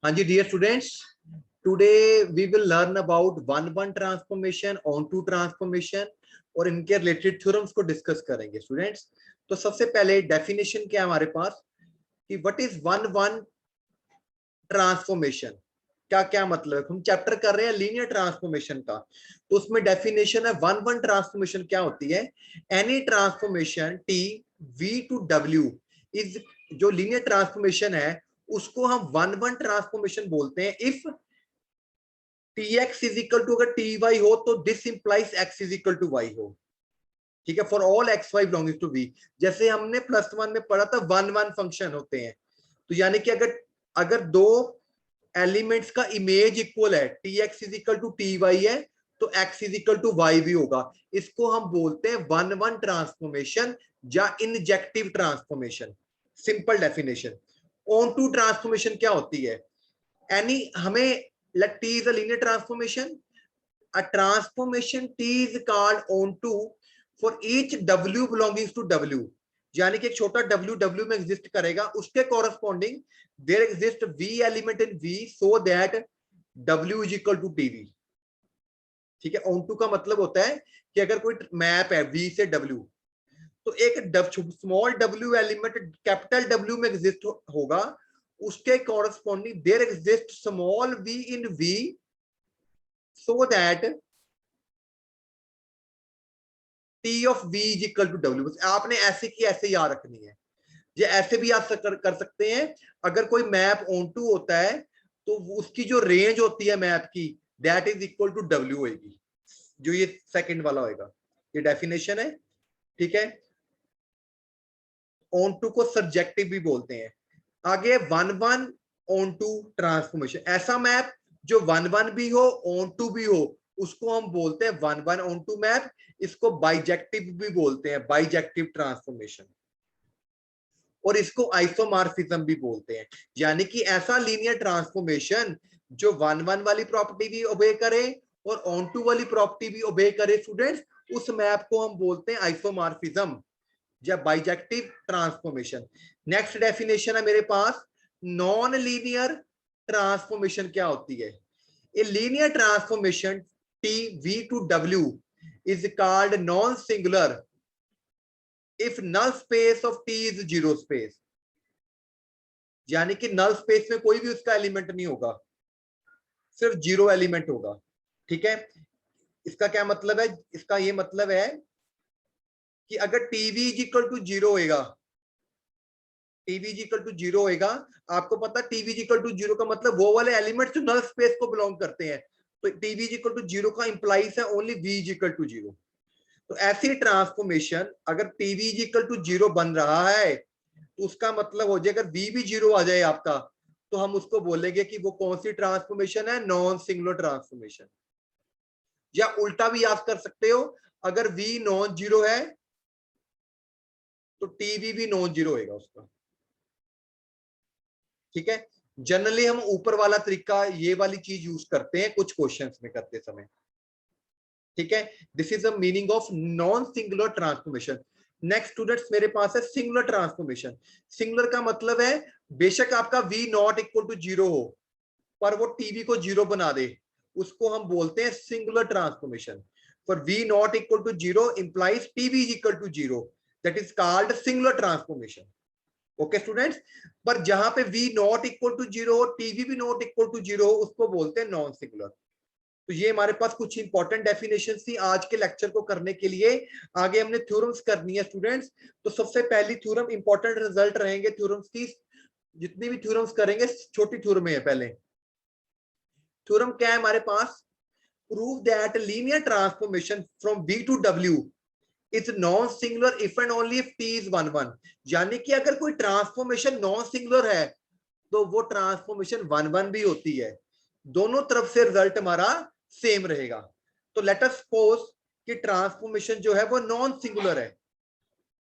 हाँ जी dear students, today we will learn about one one transformation, onto transformation और इनके related theorems को डिस्कस करेंगे स्टूडेंट्स। तो सबसे पहले डेफिनेशन क्या है हमारे पास कि what is one one transformation, क्या क्या मतलब है। हम चैप्टर कर रहे हैं लीनियर ट्रांसफॉर्मेशन का, तो उसमें डेफिनेशन है वन वन ट्रांसफॉर्मेशन क्या होती है। Any transformation T V to W is, जो लीनियर ट्रांसफॉर्मेशन है उसको हम वन वन ट्रांसफॉर्मेशन बोलते हैं if T X is equal to, अगर टी वाई हो तो this implies X is equal to Y हो। ठीक है, for all X Y belonging to V. जैसे हमने प्लस वन में पढ़ा था वन वन फंक्शन होते हैं, तो यानी कि अगर अगर दो एलिमेंट्स का इमेज इक्वल है, T X is equal to T Y है तो X is equal to Y भी होगा। इसको हम बोलते हैं वन वन ट्रांसफॉर्मेशन या injective transformation. Simple definition. Onto transformation क्या होती है? एनी, हमें let T is a linear transformation. A transformation T is called onto for each W belongs to W. यानी कि एक छोटा W W में एग्जिस्ट करेगा, उसके corresponding there exist V element in V so that W is equal to TV. ठीक है, on to का मतलब होता है कि अगर कोई मैप है V से W, तो एक small W element capital W में एग्जिस्ट होगा, उसके corresponding there exist small V in V so that T of V is equal to W। बस आपने ऐसे की ऐसे याद रखनी है। ये ऐसे भी आप कर सकते हैं, अगर कोई मैप ऑन टू होता है तो उसकी जो रेंज होती है मैप की, that is equal to W होगी, जो ये सेकंड वाला होगा। ये डेफिनेशन है। ठीक है, ऑन टू को सब्जेक्टिव भी बोलते हैं। आगे one one onto transformation, ऐसा मैप जो वन वन भी हो ऑन टू भी हो उसको हम बोलते हैं one one onto map. इसको बाइजेक्टिव भी बोलते हैं, बाइजेक्टिव ट्रांसफॉर्मेशन, और इसको आइसोमॉर्फिज्म भी बोलते हैं। यानी कि ऐसा लीनियर ट्रांसफॉर्मेशन जो वन वन वाली प्रॉपर्टी भी ओबे करे और ऑन टू वाली प्रॉपर्टी भी ओबे करे स्टूडेंट्स, उस मैप को हम बोलते हैं आइसोमॉर्फिज्म या बाइजेक्टिव ट्रांसफॉर्मेशन। नेक्स्ट डेफिनेशन है मेरे पास, नॉन लीनियर ट्रांसफॉर्मेशन क्या होती है। A linear transformation T V to W is called non singular if null space of T is zero space. यानी कि नल स्पेस में कोई भी उसका एलिमेंट नहीं होगा, सिर्फ जीरो एलिमेंट होगा। ठीक है, इसका क्या मतलब है? इसका ये मतलब है कि अगर TV is equal to zero होएगा, TV is equal to zero होएगा, आपको पता TV is equal to zero का मतलब वो वाले एलिमेंट जो नल स्पेस को बिलोंग करते हैं, तो TV is equal to zero का इंप्लाइज है only V is equal to zero. तो ऐसी ट्रांसफॉर्मेशन अगर TV is equal to zero बन रहा है तो उसका मतलब हो जाए अगर वी भी जीरो आ जाए आपका, तो हम उसको बोलेंगे कि वो कौन सी ट्रांसफॉर्मेशन है, नॉन सिंगुलर ट्रांसफॉर्मेशन। या उल्टा भी याद कर सकते हो, अगर वी नॉन जीरो है तो टीवी भी नॉन जीरो होगा उसका। ठीक है, जनरली हम ऊपर वाला तरीका ये वाली चीज यूज करते हैं कुछ क्वेश्चंस में करते समय। ठीक है, this is the meaning of non singular transformation. Next students मेरे पास है सिंगुलर ट्रांसफॉर्मेशन। सिंगुलर का मतलब है बेशक आपका v not equal to zero हो पर वो टीवी को जीरो बना दे, उसको हम बोलते हैं singular transformation. For v not equal to zero implies TV is equal to zero, that is called singular transformation. Okay students, पर जहां पे v not equal to zero हो, टीवी भी नॉट इक्वल टू जीरो हो, उसको बोलते हैं non singular. तो ये हमारे पास कुछ इंपॉर्टेंट डेफिनेशन थी आज के लेक्चर को करने के लिए। आगे हमने थ्योरम्स करनी है स्टूडेंट्स। तो सबसे पहली थ्योरम, इंपॉर्टेंट रिजल्ट रहेंगे थ्योरम्स की, जितनी भी थ्योरम्स करेंगे छोटी थ्योरम है। पहले थ्योरम क्या है हमारे पास, prove that linear transformation from V to W is non singular if and only if T is one one. यानी कि अगर कोई ट्रांसफॉर्मेशन नॉन सिंगुलर है तो वो ट्रांसफॉर्मेशन वन वन भी होती है, दोनों तरफ से रिजल्ट हमारा सेम रहेगा। तो लेट अस सपोज कि ट्रांसफॉर्मेशन जो है वो नॉन सिंगुलर है,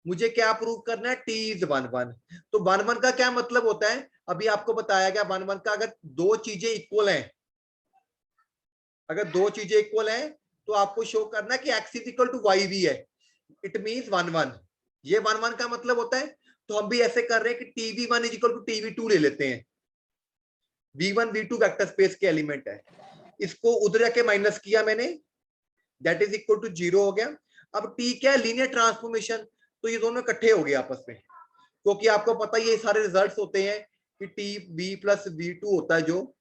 मुझे क्या प्रूव करना है, टी इज वन वन। तो वन वन का क्या मतलब होता है, अभी आपको बताया गया वन वन का, अगर दो चीजें इक्वल हैं, अगर दो चीजें इक्वल हैं तो आपको शो करना है कि X is equal to Y भी है, इट मींस वन वन। ये वन वन का मतलब होता है। तो हम भी ऐसे कर रहे हैं कि TV one is equal to TV two ले लेते हैं। V1 V2 वेक्टर स्पेस के एलिमेंट है, इसको उधर जाके माइनस किया मैंने, दैट इज इक्वल टू 0 हो गया। अब T क्या है, लीनियर ट्रांसफॉर्मेशन, तो ये दोनों इकट्ठे हो गए आपस में, क्योंकि आपको पता ही ये सारे रिजल्ट्स होते हैं कि TV प्लस V2 होता है, जो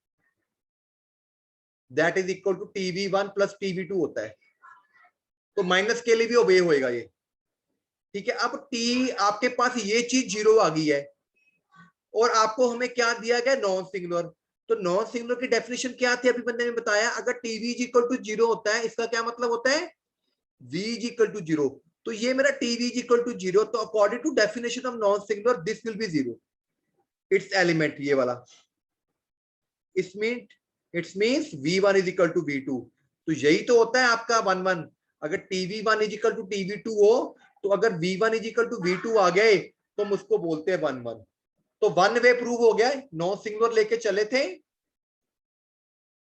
that is equal to TV1 plus TV2 होता है, तो माइनस के लिए भी ओबे होएगा ये, ठीक है। अब T आपके पास ये चीज 0 आ गई है, और आपको हमें क्या दिया गया, नॉन सिंगुलर। तो नॉन सिंगुलर की डेफिनेशन क्या थी, अभी बंदे ने बताया, अगर TV इज इक्वल टू 0 होता है, इसका क्या मतलब होता है, V इज इक्वल टू 0। तो ये मेरा TV इज इक्वल टू 0, तो according to definition of non singular this will be 0, its element ये वाला, its means V1 is equal to V2। तो यही तो होता है आपका 1 1। अगर TV1 is equal to TV2 हो, तो अगर V1 is equal to V2 आ गए, तो हम उसको बोलते हैं 1 1। तो 1 वे प्रूव हो गया, नॉन सिंगुलर लेके चले थे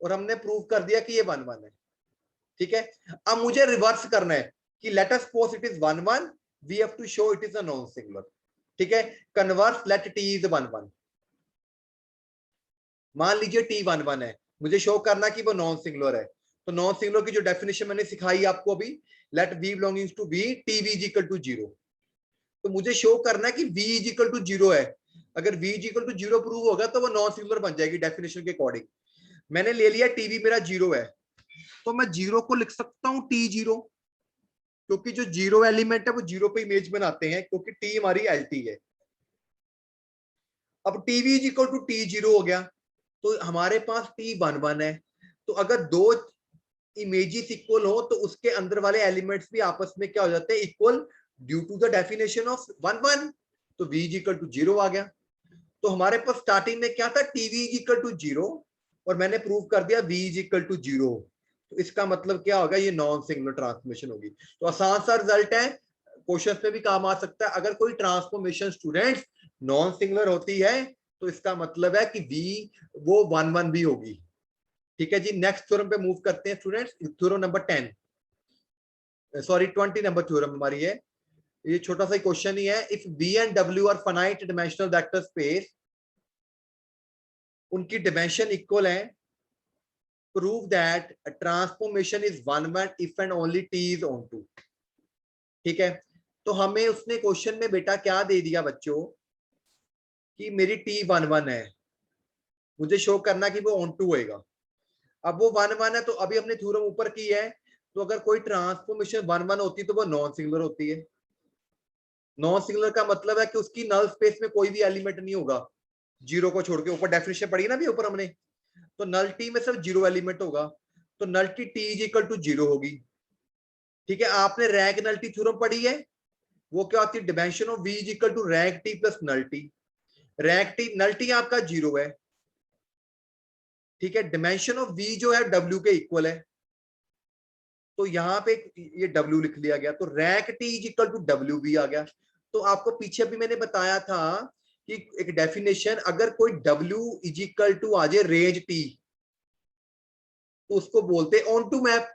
और हमने प्रूव कर दिया कि ये 1 1 है, ठीक है। अब मुझे रिवर्स करना है कि let us suppose it is 1 1, we have to show it is a non singular, ठीक है। कन्वर्स लेट T इज 1 1, मान लीजिए T 1 1 है, मुझे शो करना कि वो नॉन सिंगुलर है। तो नॉन सिंगुलर की जो डेफिनेशन मैंने सिखाई आपको अभी, let V belonging to V, TV is equal to 0। तो मुझे शो करना है कि V इज इक्वल टू 0 है। अगर V is equal to 0 prove होगा तो वो नॉन सिंगुलर बन जाएगी डेफिनेशन के अकॉर्डिंग। मैंने ले लिया TV मेरा 0 है, तो मैं 0 को लिख सकता हूं T0, क्योंकि जो 0 एलिमेंट है वो 0 पे इमेज बनाते हैं, क्योंकि T हमारी LT है। अब TV is equal to T0 हो गया, तो हमारे पास T 1 1 है। तो अगर दो इमेजेस इक्वल हो, तो उसके अंदर वाले एलिमेंट्स भी आपस में क्या हो जाते हैं, equal, due to the definition of 1 1। तो V इज इक्वल टू 0 आ गया। तो हमारे पास स्टार्टिंग में क्या था, TV इज इक्वल टू 0, और मैंने प्रूव कर दिया V इज इक्वल टू 0। तो इसका मतलब क्या होगा, ये नॉन सिंगुलर ट्रांसफॉर्मेशन होगी। तो आसान सा रिजल्ट है, क्वेश्चन पे भी काम आ सकता है। अगर कोई ट्रांसफॉर्मेशन स्टूडेंट्स नॉन सिंगुलर होती है, तो इसका मतलब है कि V वो 1 1 भी होगी, ठीक है जी। नेक्स्ट थ्योरम पे मूव करते हैं students, theorem number 10, sorry 20 number theorem हमारी है। ये छोटा सा क्वेश्चन ही है, if B and W are finite dimensional vector space, उनकी डिमेंशन इक्वल है, prove that transformation is 1 1 if and only T is onto, ठीक है। तो हमें उसने क्वेश्चन में बेटा क्या दे दिया बच्चों, कि मेरी T 1 1 है, मुझे शो करना कि वो ऑन टू होएगा। अब वो 1 1 है, तो अभी हमने थ्योरम ऊपर की है, तो अगर कोई ट्रांसफॉर्मेशन 1 1 होती है, तो वो नॉन सिंगुलर होती है। नॉन सिंगुलर का मतलब है कि उसकी नल स्पेस में कोई भी एलिमेंट नहीं होगा, 0 को छोड़ के। ऊपर डेफिनेशन पढ़ी ना भी ऊपर हमने, तो नल्टी में सिर्फ 0 एलिमेंट होगा, तो nullity T is equal to 0 होगी, ठीक है। आपने रैंक नल्टी थ्योरम पढ़ी है, वो क्या होती है, dimension of V is equal to rank T plus nullity. Rank T nullity आपका 0 है, ठीक है। डिमेंशन ऑफ V जो है W के इक्वल है, तो यहाँ पे ये W लिख लिया गया, तो rank T is equal to W भी आ गया। तो आपको पीछे भी मैंने बताया था कि एक डेफिनेशन, अगर कोई W इज इक्वल टू आ जाए रेंज T, तो उसको बोलते हैं ऑन टू मैप,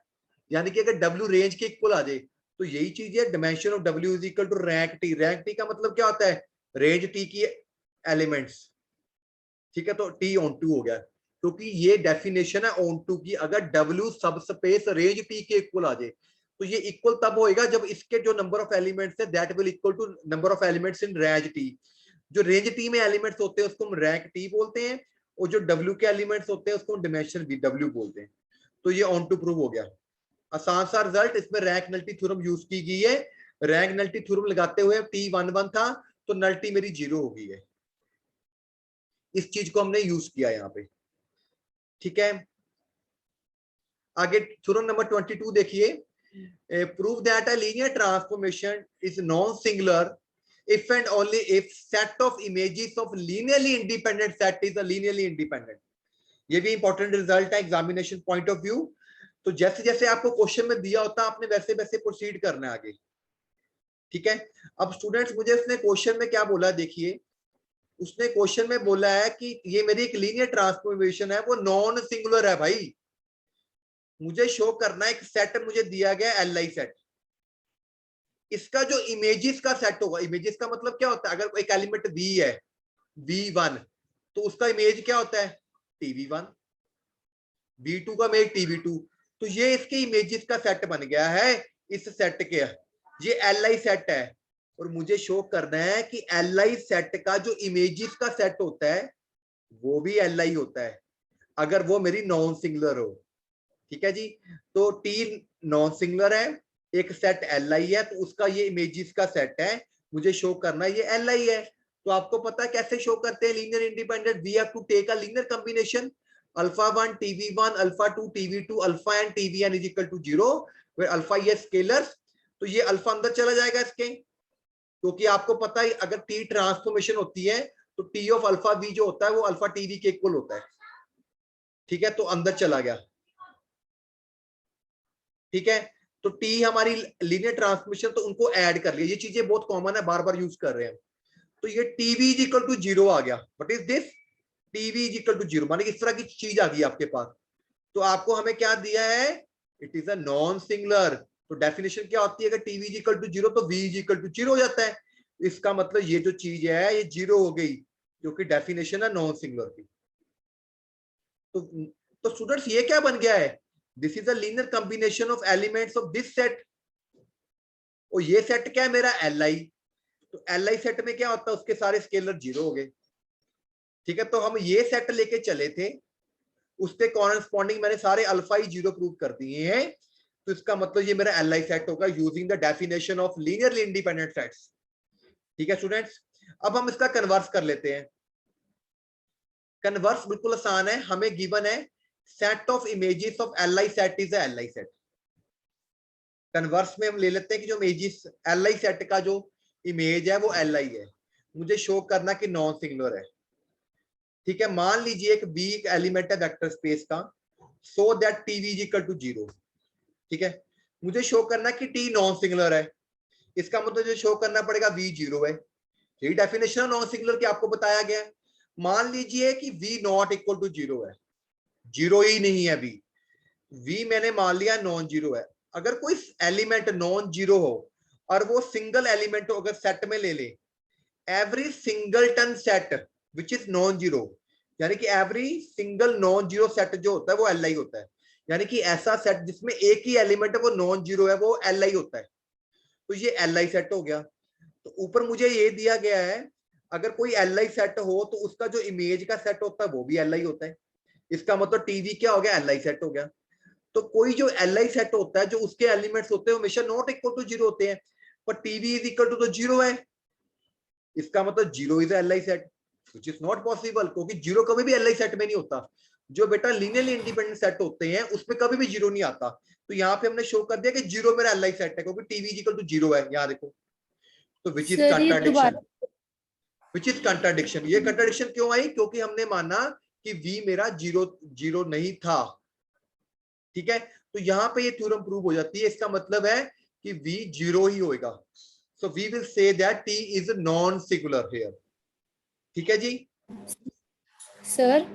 यानी कि अगर W रेंज के इक्वल आ जाए, तो यही चीज है, dimension of W is equal to rank T। Rank T का मतलब क्या होता है, रेंज T की एलिमेंट्स, ठीक है। तो T ऑन टू हो गया, क्योंकि ये डेफिनेशन है ऑन टू की, अगर W subspace range T के इक्वल आ जाए, तो ये इक्वल तब होएगा जब इसके जो नंबर ऑफ एलिमेंट्स है that will equal to number of elements in range T। जो रेंज T में एलिमेंट्स होते हैं उसको हम रैंक T बोलते हैं, और जो W के एलिमेंट्स होते हैं उसको हम डिमेंशन W बोलते हैं। तो ये ऑन टू प्रूव हो गया, आसान सा रिजल्ट। इसमें रैंक नल्टी थ्योरम यूज की गई है। रैंक नल्टी थ्योरम लगाते हुए T 1 1 था, तो नल्टी मेरी 0 हो गई है। इस चीज को हमने यूज किया यहाँ पे, ठीक है। आगे थ्योरम नंबर 22 देखिए, prove that a linear transformation is non singular if and only if set of images of linearly independent set is a linearly independent। ये भी इंपॉर्टेंट रिजल्ट है एग्जामिनेशन पॉइंट ऑफ व्यू। तो जैसे जैसे आपको question में दिया होता है, आपने वैसे वैसे प्रोसीड करना है आगे, ठीक है। अब स्टूडेंट्स मुझे उसने क्वेश्चन में क्या बोला, देखिए उसने क्वेश्चन में बोला है कि ये मेरी एक लीनियर ट्रांसफॉर्मेशन है, वो नॉन सिंगुलर है भाई। मुझे शो करना है, एक सेट मुझे दिया गया Li सेट, इसका जो इमेजेस का सेट होगा, इमेजेस का मतलब क्या होता है, अगर एक एलिमेंट V है V1, तो उसका इमेज क्या होता है TV1, V2 का मेक TV2। तो ये इसके इमेजेस का सेट बन गया है। इस सेट के ये Li सेट है और मुझे शो करना है कि Li सेट का जो इमेजेस का सेट होता है वो भी Li होता है अगर वो मेरी नॉन सिंगुलर हो। ठीक है जी, तो T नॉन सिंगुलर है, एक सेट Li है, तो उसका ये इमेजेस का सेट है, मुझे शो करना है ये Li है। तो आपको पता है कैसे शो करते हैं linear independent? We have to take a linear combination alpha1 TV1 alpha2 TV2 alpha and TVN is equal to 0 where alpha ये स्केलर्स। तो ये अल्फा अंदर चला जाएगा इसके, क्योंकि आपको पता है अगर T ट्रांसफॉर्मेशन होती है तो T ऑफ अल्फा V जो होता है वो अल्फा TV के इक्वल होता है। ठीक है, तो अंदर चला गया। ठीक है, तो T हमारी लीनियर ट्रांसमिशन, तो उनको ऐड कर लिया। ये चीजें बहुत कॉमन है, बार बार यूज कर रहे हैं। तो ये TV इज इक्वल टू 0 आ गया। What is this? TV is equal to 0, माने इस तरह की चीज आ गई आपके पास। तो आपको हमें क्या दिया है? It is a non singular. तो डेफिनेशन क्या होती है? अगर TV इज इक्वल टू 0 तो V इज इक्वल टू 0 हो जाता है। इसका मतलब ये जो चीज है ये 0 हो गई, क्योंकि डेफिनेशन है नॉन सिंगुलर की। तो स्टूडेंट्स ये क्या बन गया है? This is a linear combination of elements of this set. और ये सेट क्या है मेरा? Li। तो Li सेट में क्या होता है? उसके सारे स्केलर 0 हो गए। ठीक है, तो हम ये सेट लेके चले थे, उसके कॉरेस्पॉन्डिंग मैंने सारे अल्फा ही 0 प्रूव कर दिए हैं। तो इसका मतलब ये मेरा Li सेट होगा using the definition of linearly independent sets. ठीक है स्टूडेंट्स, अब हम इसका कन्वर्स कर लेते हैं। कन्वर्स बिल्कुल आसान है, हमें गिवन है set of images of Li set is a Li set. Converse में हम ले लेते हैं कि जो इमेजेस Li सेट का जो इमेज है वो Li है, मुझे शो करना कि नॉन सिंगुलर है। ठीक है, मान लीजिए एक बी एक एलिमेंट है वेक्टर स्पेस का, so that TV is equal to 0। ठीक है, मुझे शो करना कि T नॉन सिंगुलर है, इसका मतलब जो शो करना पड़ेगा V 0 है। यही डेफिनेशन है नॉन सिंगुलर की, आपको बताया गया है। मान लीजिए कि V नॉट इक्वल टू 0 है, 0 ही नहीं है V मैंने मान लिया नॉन 0 है। अगर कोई एलिमेंट नॉन 0 हो और वो सिंगल एलिमेंट अगर सेट में ले ले, every singleton set which is non 0, यानी कि एवरी सिंगल नॉन 0 सेट जो होता है वो Li होता है। यानी कि ऐसा सेट जिसमें एक ही एलिमेंट है वो नॉन 0 है वो Li होता है। तो ये Li सेट हो गया। तो ऊपर मुझे ये दिया गया है अगर कोई Li सेट हो तो उसका जो इमेज का सेट होता है वो भी Li होता है। इसका मतलब TV क्या हो गया? Li सेट हो गया। तो कोई जो Li सेट होता है जो उसके एलिमेंट्स होते हैं हमेशा नॉट इक्वल टू 0 होते हैं, पर TV इज इक्वल टू तो 0 है। इसका मतलब 0 is Li set, which is not possible, क्योंकि 0 कभी भी Li सेट में नहीं होता। जो बेटा लीनियरली इंडिपेंडेंट सेट होते हैं उसमें कभी भी 0 नहीं आता। तो यहाँ पे हमने शो कर दिया कि 0 मेरा Li सेट है, क्योंकि TV इज इक्वल टू 0 है। यहाँ देखो, तो विच इज सर ये कंट्राडिक्शन। दोबारा विच इज कंट्राडिक्शन। ये कंट्राडिक्शन क्यों आई? क्योंकि हमने माना कि V मेरा 0 नहीं था। ठीक है, तो यहाँ पे ये थ्योरम प्रूव हो जाती है। इसका मतलब है कि V 0 ही होएगा। So we will say that T is non singular here. ठीक है जी। सर